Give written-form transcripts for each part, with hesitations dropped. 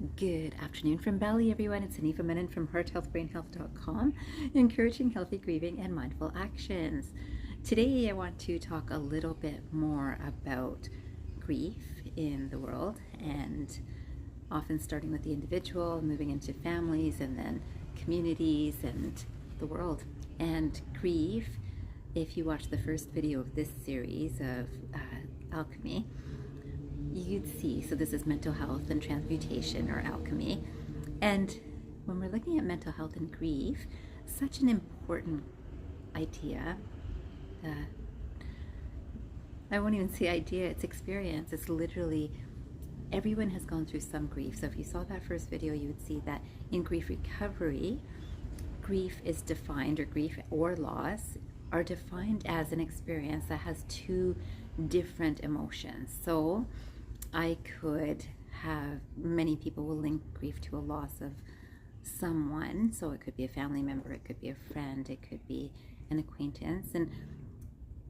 Good afternoon from Bali, everyone. It's Anifa Menon from hearthealthbrainhealth.com, encouraging healthy grieving and mindful actions. Today, I want to talk a little bit more about grief in the world, and often starting with the individual, moving into families, and then communities and the world. And grief, if you watch the first video of this series of alchemy, you'd see, so this is mental health and transmutation or alchemy. And when we're looking at mental health and grief, such an important idea. I won't even say idea, it's experience. It's literally, everyone has gone through some grief. So if you saw that first video, you would see that in grief recovery, grief is defined, or grief or loss are defined as an experience that has two different emotions. So I could have, many people will link grief to a loss of someone. So it could be a family member, it could be a friend, it could be an acquaintance. And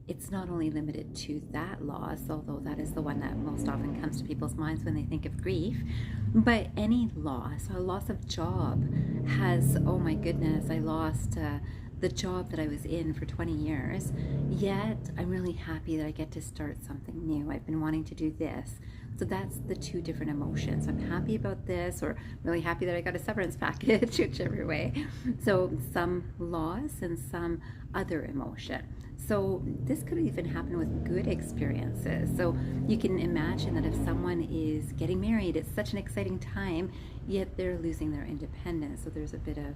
it's not only limited to that loss, although that is the one that most often comes to people's minds when they think of grief, but any loss. A loss of job has, oh my goodness, I lost the job that I was in for 20 years, yet I'm really happy that I get to start something new. I've been wanting to do this. So that's the two different emotions. I'm happy about this, or really happy that I got a severance package, whichever way. So some loss and some other emotion. So this could even happen with good experiences. So you can imagine that if someone is getting married, it's such an exciting time, yet they're losing their independence. So there's a bit of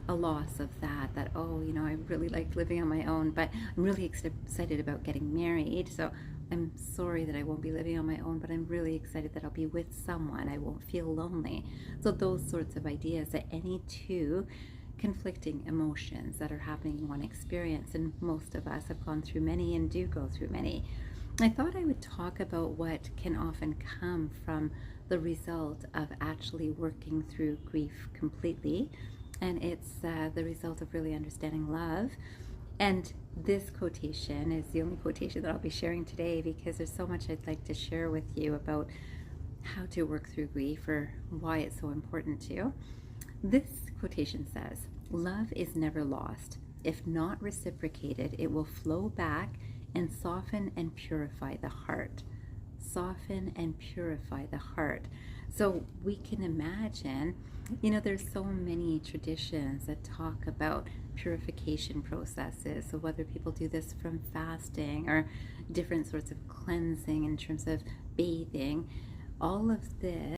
a loss of that, oh, you know, I really liked living on my own, but I'm really excited about getting married. So I'm sorry that I won't be living on my own, but I'm really excited that I'll be with someone. I won't feel lonely. So those sorts of ideas, that any two conflicting emotions that are happening in one experience, and most of us have gone through many and do go through many. I thought I would talk about what can often come from the result of actually working through grief completely, and it's the result of really understanding love. And this quotation is the only quotation that I'll be sharing today, because there's so much I'd like to share with you about how to work through grief, or why it's so important to you. This quotation says, "Love is never lost. If not reciprocated, it will flow back and soften and purify the heart." Soften and purify the heart. So we can imagine, you know, there's so many traditions that talk about purification processes. So whether people do this from fasting or different sorts of cleansing in terms of bathing, all of this